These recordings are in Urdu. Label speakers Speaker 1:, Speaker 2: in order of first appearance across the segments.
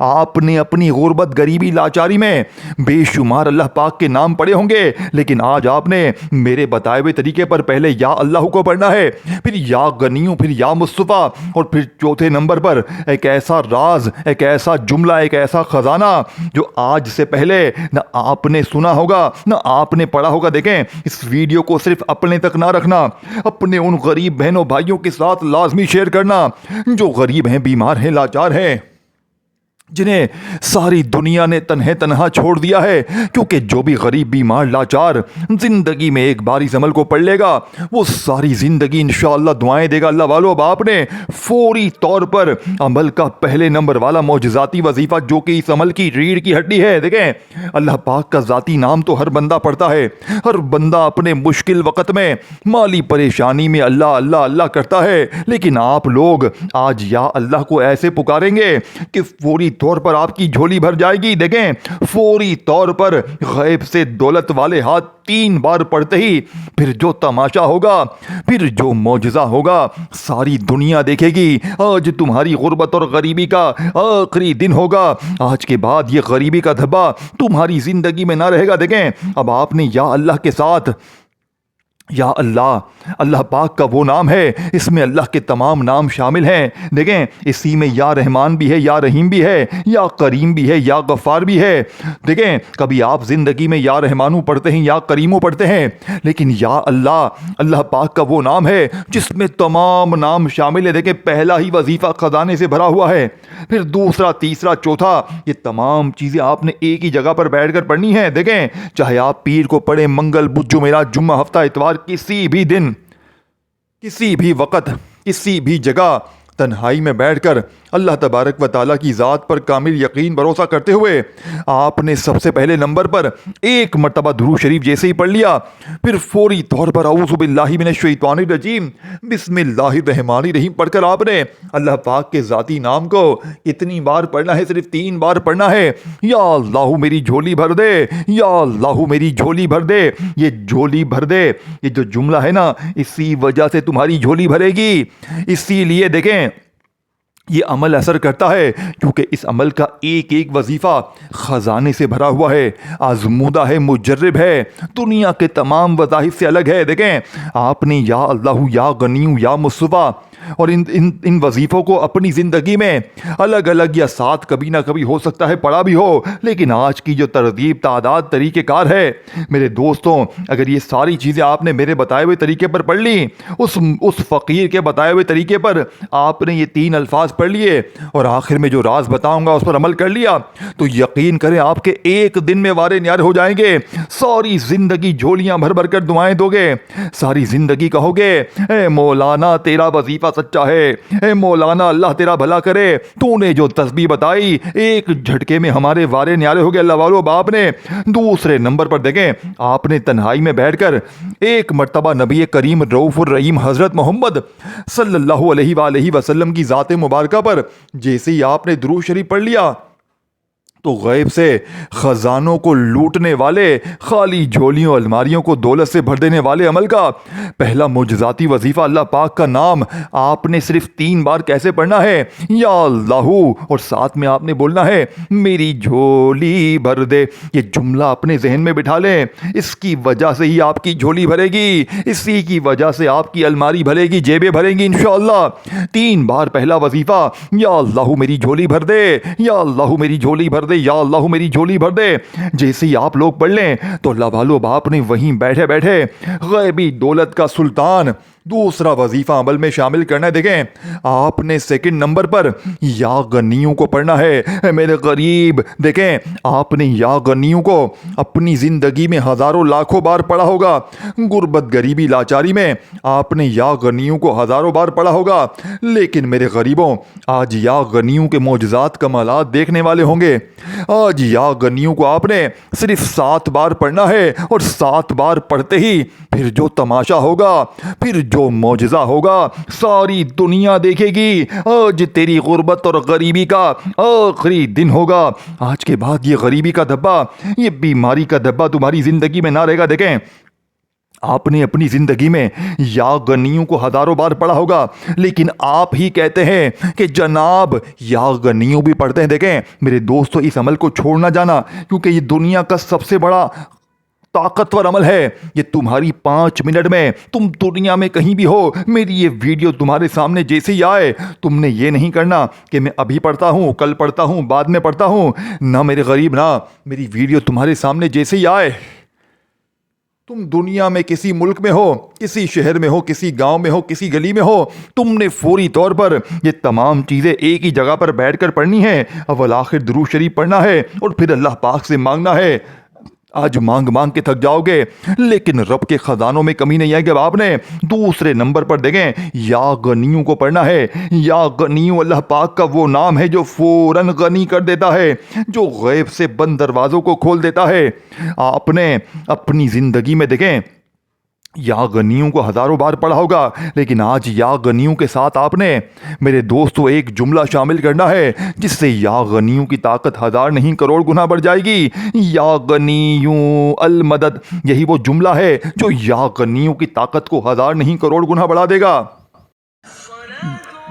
Speaker 1: آپ نے اپنی غربت گریبی لاچاری میں بے شمار اللہ پاک کے نام پڑھے ہوں گے، لیکن آج آپ نے میرے بتائے ہوئے طریقے پر پہلے یا اللہ کو پڑھنا ہے، پھر یا غنیوں، پھر یا مصطفیٰ، اور پھر چوتھے نمبر پر ایک ایسا راز، ایک ایسا جملہ، ایک ایسا خزانہ جو آج سے پہلے نہ آپ نے سنا ہوگا نہ آپ نے پڑھا ہوگا۔ دیکھیں، اس ویڈیو کو صرف اپنے تک نہ رکھنا، اپنے ان غریب بہنوں بھائیوں کے ساتھ لازمی شیئر کرنا جو غریب ہیں، بیمار ہیں، لاچار ہیں، جنہیں ساری دنیا نے تنہا چھوڑ دیا ہے، کیونکہ جو بھی غریب بیمار لاچار زندگی میں ایک بار اس عمل کو پڑھ لے گا وہ ساری زندگی انشاءاللہ دعائیں دے گا۔ اللہ والو، اب آپ نے فوری طور پر عمل کا پہلے نمبر والا معجزاتی وظیفہ جو کہ اس عمل کی ریڑھ کی ہڈی ہے، دیکھیں اللہ پاک کا ذاتی نام تو ہر بندہ پڑھتا ہے، ہر بندہ اپنے مشکل وقت میں، مالی پریشانی میں اللہ اللہ اللہ کرتا ہے، لیکن آپ لوگ آج یا اللہ کو ایسے پکاریں گے کہ فوری طور پر آپ کی جھولی بھر جائے گی۔ دیکھیں، فوری طور پر غیب سے دولت والے ہاتھ 3 بار پڑھتے ہی پھر جو تماشا ہوگا، پھر جو معجزہ ہوگا، ساری دنیا دیکھے گی۔ آج تمہاری غربت اور غریبی کا آخری دن ہوگا، آج کے بعد یہ غریبی کا دھبا تمہاری زندگی میں نہ رہے گا۔ دیکھیں، اب آپ نے یا اللہ کے ساتھ یا اللہ، اللہ پاک کا وہ نام ہے، اس میں اللہ کے تمام نام شامل ہیں۔ دیکھیں، اسی میں یا رحمان بھی ہے، یا رحیم بھی ہے، یا کریم بھی ہے، یا غفار بھی ہے۔ دیکھیں، کبھی آپ زندگی میں یا رحمانو پڑھتے ہیں یا کریمو پڑھتے ہیں، لیکن یا اللہ، اللہ پاک کا وہ نام ہے جس میں تمام نام شامل ہے۔ دیکھیں، پہلا ہی وظیفہ خزانے سے بھرا ہوا ہے، پھر دوسرا، تیسرا، چوتھا، یہ تمام چیزیں آپ نے ایک ہی جگہ پر بیٹھ کر پڑھنی ہیں۔ دیکھیں، چاہے آپ پیر کو پڑھیں، منگل، بدھ، جمعرات، جمعہ، ہفتہ، اتوار، کسی بھی دن، کسی بھی وقت، کسی بھی جگہ، تنہائی میں بیٹھ کر اللہ تبارک و تعالیٰ کی ذات پر کامل یقین بھروسہ کرتے ہوئے آپ نے سب سے پہلے نمبر پر ایک مرتبہ درود شریف جیسے ہی پڑھ لیا، پھر فوری طور پر اعوذ باللہ من الشیطان الرجیم بسم اللہ الرحمن الرحیم پڑھ کر آپ نے اللہ پاک کے ذاتی نام کو اتنی بار پڑھنا ہے، صرف 3 بار پڑھنا ہے۔ یا اللہ میری جھولی بھر دے، یا اللہ میری جھولی بھر دے۔ یہ جھولی بھر دے، یہ جو جملہ ہے نا، اسی وجہ سے تمہاری جھولی بھرے گی۔ اسی لیے دیکھیں، یہ عمل اثر کرتا ہے کیونکہ اس عمل کا ایک ایک وظیفہ خزانے سے بھرا ہوا ہے، آزمودہ ہے، مجرب ہے، دنیا کے تمام وظائف سے الگ ہے۔ دیکھیں، آپ نے یا اللہ، یا غنیو، یا مصطفیٰ اور ان وظیفوں کو اپنی زندگی میں الگ الگ یا ساتھ کبھی نہ کبھی ہو سکتا ہے پڑھا بھی ہو، لیکن آج کی جو ترتیب، تعداد، طریقہ کار ہے میرے دوستوں، اگر یہ ساری چیزیں آپ نے میرے بتائے ہوئے طریقے پر پڑھ لی، اس فقیر کے بتائے ہوئے طریقے پر آپ نے یہ 3 الفاظ پڑھ لیے اور آخر میں جو راز بتاؤں گا اس پر عمل کر لیا، تو یقین کریں آپ کے ایک دن میں وارے نیارے ہو جائیں گے۔ ساری زندگی جھولیاں بھر بھر کر دعائیں دو گے، ساری زندگی کہو گے اے مولانا تیرا وظیفہ سچا ہے، اے مولانا اللہ تیرا بھلا کرے، تو نے جو تسبیح بتائی ایک جھٹکے میں ہمارے وارے نیارے ہو گئے۔ اللہ والو، باپ نے دوسرے نمبر پر دیکھیں، آپ نے تنہائی میں بیٹھ کر ایک مرتبہ نبی کریم رؤوف الرحیم حضرت محمد صلی اللہ علیہ وآلہ وسلم کی ذات مبارکہ پر جیسے ہی آپ نے درود شریف پڑھ لیا تو غیب سے خزانوں کو لوٹنے والے، خالی جھولیوں الماریوں کو دولت سے بھر دینے والے عمل کا پہلا معجزاتی وظیفہ اللہ پاک کا نام آپ نے صرف 3 بار کیسے پڑھنا ہے؟ یا اللہ، اور ساتھ میں آپ نے بولنا ہے میری جھولی بھر دے۔ یہ جملہ اپنے ذہن میں بٹھا لیں، اس کی وجہ سے ہی آپ کی جھولی بھرے گی، اسی کی وجہ سے آپ کی الماری بھرے گی، جیبیں بھریں گی انشاءاللہ۔ 3 بار پہلا وظیفہ، یا اللہ میری جھولی بھر دے، یا اللہ میری جھولی بھر دے، یا اللہ میری جھولی بھر دے۔ جیسے ہی آپ لوگ پڑھ لیں تو اللہ والو، باپ نے وہیں بیٹھے بیٹھے غیبی دولت کا سلطان دوسرا وظیفہ عمل میں شامل کرنا ہے۔ دیکھیں، آپ نے سیکنڈ نمبر پر یا غنیوں کو پڑھنا ہے۔ اے میرے غریب، دیکھیں آپ نے یا غنیوں کو اپنی زندگی میں ہزاروں لاکھوں بار پڑھا ہوگا، غربت، غریبی، لاچاری میں آپ نے یا غنیوں کو ہزاروں بار پڑھا ہوگا، لیکن میرے غریبوں آج یا غنیوں کے معجزات کمالات دیکھنے والے ہوں گے۔ آج یا غنیوں کو آپ نے صرف 7 بار پڑھنا ہے، اور 7 بار پڑھتے ہی پھر جو تماشا ہوگا، پھر جو معجزہ ہوگا، ساری دنیا دیکھے گی۔ آج تیری غربت اور غریبی کا آخری دن ہوگا، آج کے بعد یہ غریبی کا دھبا، یہ بیماری کا دھبا تمہاری زندگی میں نہ رہے گا۔ دیکھیں، آپ نے اپنی زندگی میں یا غنیوں کو ہزاروں بار پڑھا ہوگا، لیکن آپ ہی کہتے ہیں کہ جناب یا غنیوں بھی پڑھتے ہیں۔ دیکھیں میرے دوستو، اس عمل کو چھوڑ نہ جانا، کیونکہ یہ دنیا کا سب سے بڑا طاقتور عمل ہے۔ یہ تمہاری 5 منٹ میں، تم دنیا میں کہیں بھی ہو، میری یہ ویڈیو تمہارے سامنے جیسے ہی آئے، تم نے یہ نہیں کرنا کہ میں ابھی پڑھتا ہوں، کل پڑھتا ہوں، بعد میں پڑھتا ہوں۔ نہ میرے غریب، نہ، میری ویڈیو تمہارے سامنے جیسے ہی آئے، تم دنیا میں کسی ملک میں ہو، کسی شہر میں ہو، کسی گاؤں میں ہو، کسی گلی میں ہو، تم نے فوری طور پر یہ تمام چیزیں ایک ہی جگہ پر بیٹھ کر پڑھنی ہے۔ اول آخر درود شریف پڑھنا ہے اور پھر اللہ پاک سے مانگنا ہے۔ آج مانگ مانگ کے تھک جاؤ گے، لیکن رب کے خزانوں میں کمی نہیں ہے کہ آپ نے دوسرے نمبر پر دیکھیں یا غنیوں کو پڑھنا ہے۔ یا غنیوں اللہ پاک کا وہ نام ہے جو فوراً غنی کر دیتا ہے، جو غیب سے بند دروازوں کو کھول دیتا ہے۔ آپ نے اپنی زندگی میں دیکھیں یا غنیوں کو ہزاروں بار پڑھا ہوگا، لیکن آج یا غنیوں کے ساتھ آپ نے میرے دوستو ایک جملہ شامل کرنا ہے جس سے یا غنیوں کی طاقت 1000 نہیں کروڑ گنا بڑھ جائے گی۔ یا غنیوں المدد، یہی وہ جملہ ہے جو یا غنیوں کی طاقت کو 1000 نہیں کروڑ گنا بڑھا دے گا۔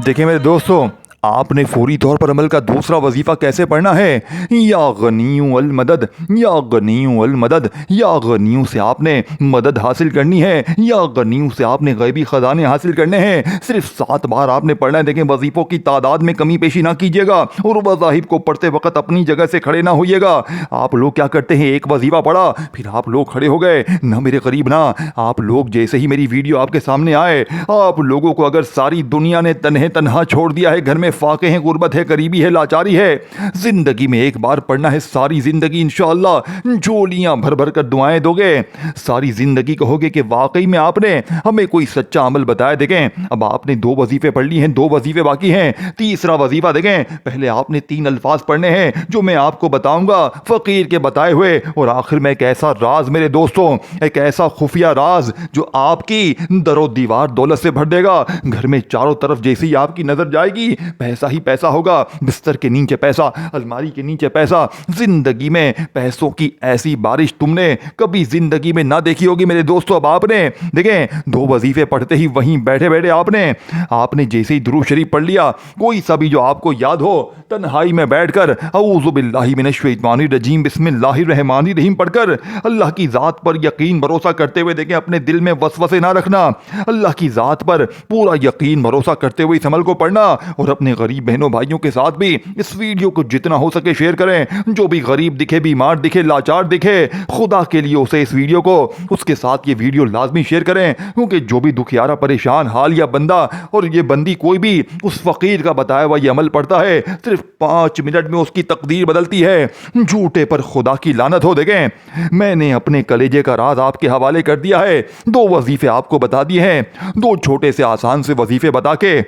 Speaker 1: دیکھیں میرے دوستو، آپ نے فوری طور پر عمل کا دوسرا وظیفہ کیسے پڑھنا ہے؟ یا غنیوں المدد، یا غنیوں المدد، یا غنیوں سے آپ نے مدد حاصل کرنی ہے، یا غنیوں سے آپ نے غیبی خزانے حاصل کرنے ہیں۔ صرف 7 بار آپ نے پڑھنا ہے۔ دیکھیں وظیفوں کی تعداد میں کمی پیشی نہ کیجیے گا اور وظائف کو پڑھتے وقت اپنی جگہ سے کھڑے نہ ہوئیے گا۔ آپ لوگ کیا کرتے ہیں، ایک وظیفہ پڑھا پھر آپ لوگ کھڑے ہو گئے۔ نہ میرے قریب، نہ، آپ لوگ جیسے ہی میری ویڈیو آپ کے سامنے آئے، آپ لوگوں کو اگر ساری دنیا نے تنہا چھوڑ دیا ہے، گھر میں فاقے ہیں، غربت ہے، غریبی ہے، لاچاری ہے، زندگی میں ایک بار پڑھنا ہے، ساری زندگی انشاءاللہ جھولیاں بھر بھر کر دعائیں دو گے، ساری زندگی کہو گے کہ واقعی میں آپ نے ہمیں کوئی سچا عمل بتایا۔ دیکھیں اب آپ نے 2 وظیفے پڑھ لی ہیں، 2 وظیفے باقی ہیں، تیسرا وظیفہ دیکھیں پہلے آپ نے 3 الفاظ پڑھنے ہیں جو میں آپ کو بتاؤں گا فقیر کے بتائے ہوئے، اور آخر میں ایک ایسا راز میرے دوستوں، ایک ایسا خفیہ راز جو آپ کی در و دیوار دولت سے بھر دے گا۔ گھر میں چاروں طرف جیسے ہی آپ کی نظر جائے گی پیسہ ہی پیسہ ہوگا، بستر کے نیچے پیسہ، الماری کے نیچے پیسہ۔ زندگی میں پیسوں کی ایسی بارش تم نے کبھی زندگی میں نہ دیکھی ہوگی میرے دوستو۔ اب آپ نے دیکھیں 2 وظیفے پڑھتے ہی وہیں بیٹھے بیٹھے آپ نے جیسے ہی درود شریف پڑھ لیا، کوئی سا بھی جو آپ کو یاد ہو، تنہائی میں بیٹھ کر اعوذ باللہ من الشیطان الرجیم بسم اللہ الرحمن الرحیم پڑھ کر اللہ کی ذات پر یقین بھروسہ کرتے ہوئے، دیکھیں اپنے دل میں وسوسے نہ رکھنا، اللہ کی ذات پر پورا یقین بھروسہ کرتے ہوئے اس عمل کو پڑھنا، اور اپنے غریب بہنوں بھائیوں کے ساتھ بھی اس ویڈیو کو جتنا ہو سکے شیئر کریں۔ جو بھی غریب دکھے، بیمار دکھے، لاچار دکھے، خدا کے لیے اسے اس ویڈیو کو، اس کے ساتھ یہ ویڈیو لازمی شیئر کریں، کیونکہ جو بھی دکھیارا، پریشان حال یا بندہ اور یہ بندی کوئی بھی اس فقیر کا بتایا ہوا یہ عمل پڑھتا ہے، صرف 5 منٹ میں اس کی تقدیر بدلتی ہے۔ جھوٹے پر خدا کی لعنت ہو۔ دیکھیں میں نے اپنے کلیجے کا راز آپ کے حوالے کر دیا ہے، 2 وظیفے آپ کو بتا دیے ہیں، 2 چھوٹے سے آسان سے وظیفے بتا کے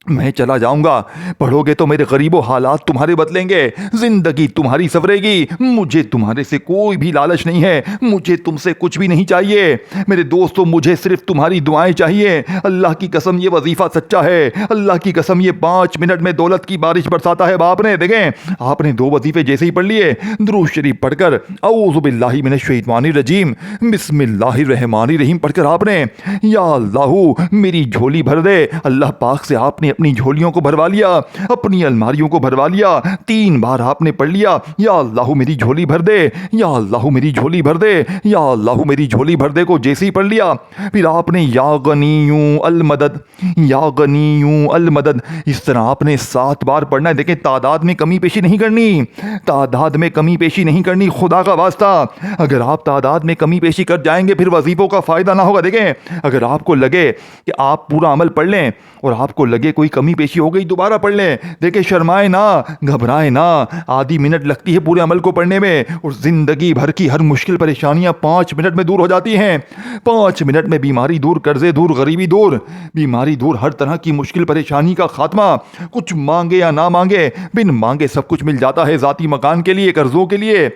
Speaker 1: میں چلا جاؤں گا۔ پڑھو گے تو میرے غریبو حالات تمہارے بدلیں گے، زندگی تمہاری سنورے گی۔ مجھے تمہارے سے کوئی بھی لالچ نہیں ہے، مجھے تم سے کچھ بھی نہیں چاہیے میرے دوستو، مجھے صرف تمہاری دعائیں چاہیے۔ اللہ کی قسم یہ وظیفہ سچا ہے، اللہ کی قسم یہ 5 منٹ میں دولت کی بارش برساتا ہے۔ باپ نے دیکھیں آپ نے 2 وظیفے جیسے ہی پڑھ لیے، درود شریف پڑھ کر اعوذ باللہ من الشیطان الرجیم بسم اللہ الرحمن الرحیم پڑھ کر آپ نے یا اللہ میری جھولی بھر دے، اللہ پاک سے آپ نے اپنی جھولیوں کو بھروا لیا، اپنی الماریوں کو بھروا لیا۔ 3 بار آپ نے پڑھ لیا یا اللہ میری جھولی بھر دے، یا اللہ میری جھولی بھر دے، یا اللہ میری جھولی بھر دے کو جیسے ہی پڑھ لیا، پھر آپ نے یا غنیوں المدد، یا غنیوں المدد، اس طرح آپ نے 7 بار پڑھنا ہے۔ دیکھیں تعداد میں کمی پیشی نہیں کرنی، تعداد میں کمی پیشی نہیں کرنی، خدا کا واسطہ اگر آپ تعداد میں کمی پیشی کر جائیں گے پھر وظیفوں کا فائدہ نہ ہوگا۔ دیکھیں اگر آپ کو لگے کہ آپ پورا عمل پڑھ لیں اور آپ کو لگے کوئی کمی پیشی ہو گئی دوبارہ پڑھ لیں، دیکھیں شرمائے نہ، گھبرائے نہ، آدھی منٹ لگتی ہے پورے عمل کو پڑھنے میں اور زندگی بھر کی ہر مشکل پریشانیاں 5 منٹ میں دور ہو جاتی ہیں۔ 5 منٹ میں بیماری دور، قرضے دور، غریبی دور، بیماری دور، ہر طرح کی مشکل پریشانی کا خاتمہ۔ کچھ مانگے یا نہ مانگے، بن مانگے سب کچھ مل جاتا ہے، ذاتی مکان کے لیے، قرضوں کے لیے،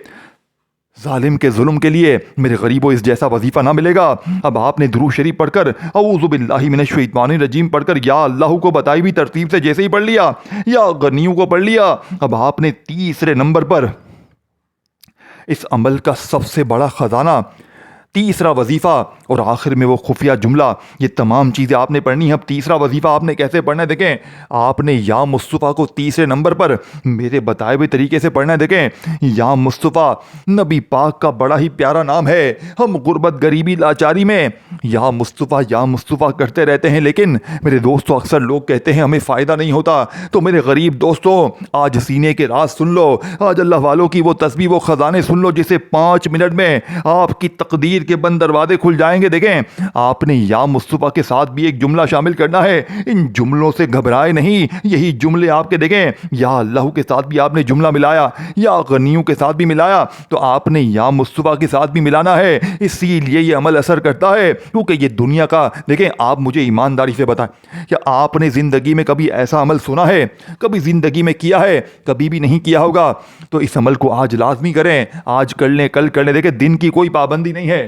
Speaker 1: ظالم کے ظلم کے لیے میرے غریبوں اس جیسا وظیفہ نہ ملے گا۔ اب آپ نے درود شریف پڑھ کر اعوذ باللہ من الشیطان الرجیم پڑھ کر یا اللہ کو بتائی بھی ترتیب سے جیسے ہی پڑھ لیا، یا غنیوں کو پڑھ لیا، اب آپ نے تیسرے نمبر پر اس عمل کا سب سے بڑا خزانہ تیسرا وظیفہ اور آخر میں وہ خفیہ جملہ، یہ تمام چیزیں آپ نے پڑھنی ہیں۔ اب تیسرا وظیفہ آپ نے کیسے پڑھنا ہے دیکھیں، آپ نے یا مصطفیٰ کو تیسرے نمبر پر میرے بتائے ہوئے طریقے سے پڑھنا ہے۔ دیکھیں، یا مصطفیٰ نبی پاک کا بڑا ہی پیارا نام ہے۔ ہم غربت، غریبی، لاچاری میں یا مصطفیٰ کرتے رہتے ہیں، لیکن میرے دوستوں اکثر لوگ کہتے ہیں ہمیں فائدہ نہیں ہوتا۔ تو میرے غریب دوستوں، آج سینے کے راز سن لو، آج اللہ والوں کی وہ تسبیح، وہ خزانے سن لو جسے 5 منٹ میں آپ کی تقدیر کے بند دروازے کھل جائیں گے۔ دیکھیں، آپ نے یا مصطفیٰ کے ساتھ بھی ایک جملہ شامل کرنا ہے۔ ان جملوں سے گھبرائے نہیں، یہی جملے آپ کے دیکھیں، یا اللہ کے ساتھ بھی آپ نے جملہ ملایا، یا غنیوں کے ساتھ بھی ملایا، تو آپ نے یا مصطفیٰ کے ساتھ بھی ملانا ہے۔ اسی لیے یہ عمل اثر کرتا ہے، کیونکہ یہ دنیا کا، دیکھیں آپ مجھے ایمانداری سے بتائیں، کیا آپ نے زندگی میں کبھی ایسا عمل سنا ہے؟ کبھی زندگی میں کیا ہے؟ کبھی بھی نہیں کیا ہوگا۔ تو اس عمل کو آج لازمی کریں، آج کر لیں، کل کر لیں۔ دیکھیں، دن کی کوئی پابندی نہیں ہے،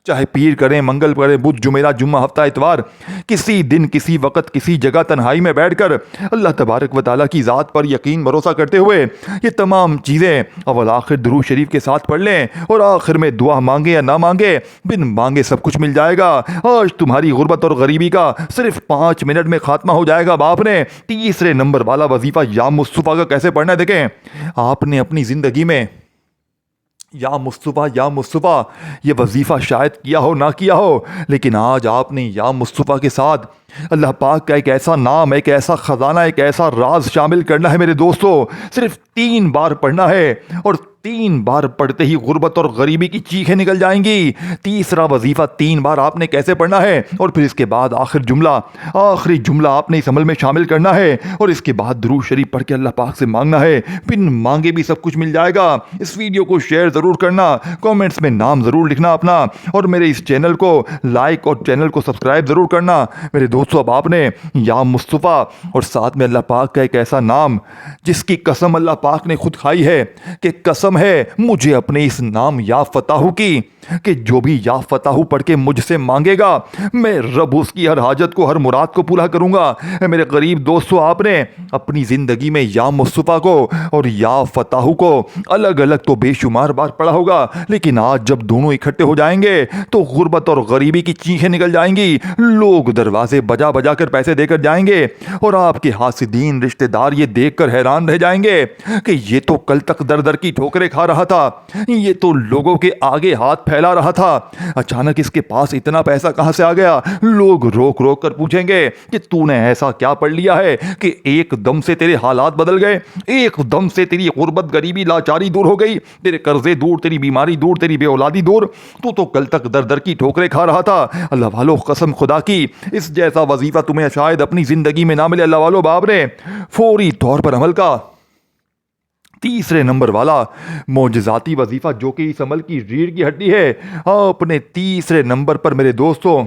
Speaker 1: چاہے پیر کریں، منگل کریں، بدھ، جمعرات، جمعہ، ہفتہ، اتوار، کسی دن، کسی وقت، کسی جگہ تنہائی میں بیٹھ کر اللہ تبارک و تعالیٰ کی ذات پر یقین بھروسہ کرتے ہوئے یہ تمام چیزیں اول آخر درود شریف کے ساتھ پڑھ لیں، اور آخر میں دعا مانگے یا نہ مانگے، بن مانگے سب کچھ مل جائے گا۔ آج تمہاری غربت اور غریبی کا صرف 5 منٹ میں خاتمہ ہو جائے گا۔ اب آپ نے تیسرے نمبر والا وظیفہ یا مصطفیٰ کا کیسے پڑھنا ہے؟ دیکھیں، آپ نے اپنی زندگی میں یا مصطفیٰ یہ وظیفہ شاید کیا ہو نہ کیا ہو، لیکن آج آپ نے یا مصطفیٰ کے ساتھ اللہ پاک کا ایک ایسا نام، ایک ایسا خزانہ، ایک ایسا راز شامل کرنا ہے میرے دوستوں۔ صرف 3 بار پڑھنا ہے، اور 3 بار پڑھتے ہی غربت اور غریبی کی چیخیں نکل جائیں گی۔ تیسرا وظیفہ 3 بار آپ نے کیسے پڑھنا ہے، اور پھر اس کے بعد آخری جملہ آپ نے اس عمل میں شامل کرنا ہے، اور اس کے بعد درود شریف پڑھ کے اللہ پاک سے مانگنا ہے، بن مانگے بھی سب کچھ مل جائے گا۔ اس ویڈیو کو شیئر ضرور کرنا، کامنٹس میں نام ضرور لکھنا اپنا، اور میرے اس چینل کو لائک اور چینل کو سبسکرائب ضرور کرنا۔ میرے دوستوں، اب آپ نے یا مصطفیٰ اور ساتھ میں اللہ پاک کا ایک ایسا نام جس کی قسم اللہ پاک نے خود کھائی ہے کہ قسم ہے مجھے اپنے اس نام یا فتح کی، کہ جو بھی یا فتح پڑھ کے مجھ سے مانگے گا، میں رب اس کی ہر حاجت کو، ہر مراد کو پورا کروں گا۔ میرے غریب دوستو، آپ نے اپنی زندگی میں یا مصطفیٰ کو اور یا فتح کو الگ الگ تو بے شمار بار پڑھا ہوگا، لیکن آج جب دونوں اکٹھے ہو جائیں گے تو غربت اور غریبی کی چیخیں نکل جائیں گی، لوگ دروازے بجا بجا کر پیسے دے کر جائیں گے، اور آپ کے حاسدین رشتہ دار یہ دیکھ کر حیران رہ جائیں گے کہ یہ تو کل تک در در کی ٹھوکریں کھا رہا تھا، یہ تو لوگوں کے آگے ہاتھ پھیلا رہا تھا، اچانک اس کے پاس اتنا پیسہ کہاں سے آ گیا؟ لوگ روک روک کر پوچھیں گے کہ تو نے ایسا کیا پڑھ لیا ہے کہ ایک دم سے تیرے حالات بدل گئے، ایک دم سے تیری غربت، غریبی، لاچاری دور ہو گئی، تیرے قرضے دور، تیری بیماری دور، تیری بے اولادی دور، تو کل تک در در کی ٹھوکریں کھا رہا تھا۔ اللہ والو، قسم خدا کی اس جیسا وظیفہ تمہیں شاید اپنی زندگی میں نہ ملے۔ اللہ والو، باپ نے فوری طور پر عمل کا تیسرے نمبر والا معجزاتی وظیفہ، جو کہ اس عمل کی ریڑھ کی ہڈی ہے، آپ نے تیسرے نمبر پر میرے دوستوں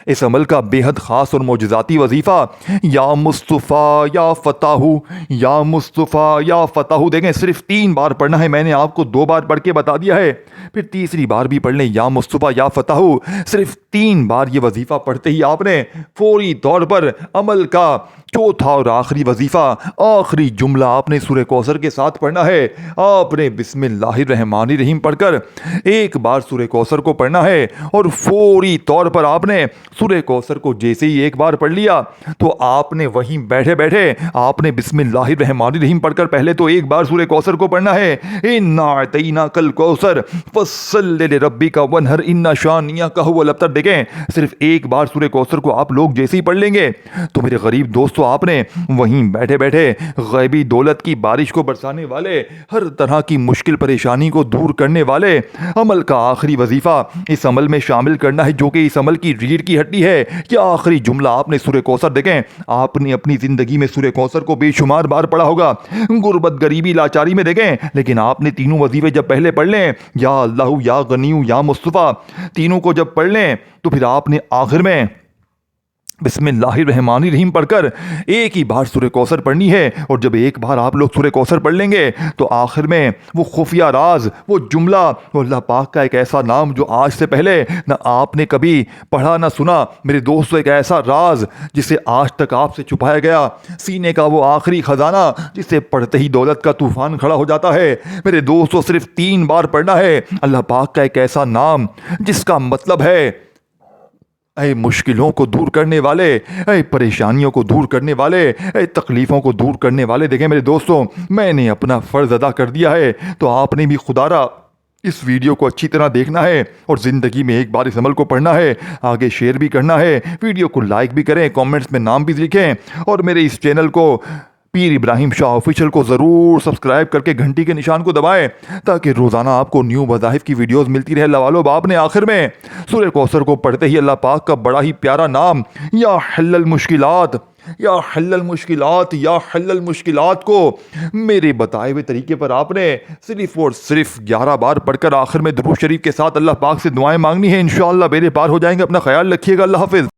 Speaker 1: اس عمل کا بے حد خاص اور معجزاتی وظیفہ یا مصطفیٰ یا فتح، یا مصطفیٰ یا فتح، دیکھیں صرف 3 بار پڑھنا ہے۔ میں نے آپ کو 2 بار پڑھ کے بتا دیا ہے، پھر تیسری بار بھی پڑھ لیں، یا مصطفیٰ یا فتح۔ صرف 3 بار یہ وظیفہ پڑھتے ہی آپ نے فوری طور پر عمل کا چوتھا اور آخری وظیفہ، آخری جملہ آپ نے سورہ کوثر کے ساتھ پڑھنا ہے۔ آپ نے بسم اللہ الرحمن الرحیم پڑھ کر ایک بار سورہ کوثر کو پڑھنا ہے، اور فوری طور پر آپ نے سورہ کوثر کو جیسے ہی ایک بار پڑھ لیا تو آپ نے وہیں بیٹھے بیٹھے آپ نے بسم اللہ الرحمن الرحیم پڑھ کر پہلے تو ایک بار سورہ کوثر کو پڑھنا ہے، اِنَّا أَعْطَيْنَاكَ الْكَوْثَرَ فَصَلِّ لِرَبِّكَ وَانْحَرْ إِنَّ شَانِئَكَ هُوَ الْأَبْتَرُ۔ دیکھیں صرف ایک بار سورہ کوثر کو آپ لوگ جیسے ہی پڑھ لیں گے تو میرے غریب دوستو، آپ نے وہیں بیٹھے بیٹھے غیبی دولت کی بارش کو برسانے والے، ہر طرح کی مشکل پریشانی کو دور کرنے والے عمل کا آخری وظیفہ اس عمل میں شامل کرنا ہے، جو کہ اس عمل کی ریڑھ کی ہڈی ہے۔ کیا آخری جملہ آپ نے سورہ کوثر، دیکھیں آپ نے اپنی زندگی میں سورہ کوثر کو بے شمار بار پڑھا ہوگا، غربت، غریبی، لاچاری میں، دیکھیں، لیکن آپ نے تینوں وظیفے جب پہلے پڑھ لیں، یا اللہ، یا غنی، یا مصطفیٰ، تینوں کو جب پڑھ لیں تو پھر آپ نے آخر میں بسم اللہ الرحمن الرحیم پڑھ کر ایک ہی بار سورہ کوثر پڑھنی ہے، اور جب ایک بار آپ لوگ سورہ کوثر پڑھ لیں گے تو آخر میں وہ خفیہ راز، وہ جملہ، وہ اللہ پاک کا ایک ایسا نام جو آج سے پہلے نہ آپ نے کبھی پڑھا نہ سنا، میرے دوستو، ایک ایسا راز جسے آج تک آپ سے چھپایا گیا، سینے کا وہ آخری خزانہ جسے پڑھتے ہی دولت کا طوفان کھڑا ہو جاتا ہے، میرے دوستو صرف 3 بار پڑھنا ہے۔ اللہ پاک کا ایک ایسا نام جس کا مطلب ہے اے مشکلوں کو دور کرنے والے، اے پریشانیوں کو دور کرنے والے، اے تکلیفوں کو دور کرنے والے۔ دیکھیں میرے دوستوں، میں نے اپنا فرض ادا کر دیا ہے، تو آپ نے بھی خدا را اس ویڈیو کو اچھی طرح دیکھنا ہے اور زندگی میں ایک بار اس عمل کو پڑھنا ہے، آگے شیئر بھی کرنا ہے، ویڈیو کو لائک بھی کریں، کامنٹس میں نام بھی لکھیں، اور میرے اس چینل کو پیر ابراہیم شاہ آفیشیل کو ضرور سبسکرائب کر کے گھنٹی کے نشان کو دبائیں تاکہ روزانہ آپ کو نیو وظائف کی ویڈیوز ملتی رہے۔ اللہ والو، آپ نے آخر میں سورہ کوثر کو پڑھتے ہی اللہ پاک کا بڑا ہی پیارا نام یا حل المشکلات، یا حل المشکلات، یا حل المشکلات کو میرے بتائے ہوئے طریقے پر آپ نے صرف اور صرف 11 بار پڑھ کر آخر میں درود شریف کے ساتھ اللہ پاک سے دعائیں مانگنی ہے۔ انشاءاللہ بیڑے پار ہو جائیں گے۔ اپنا خیال رکھیے گا۔ اللہ حافظ۔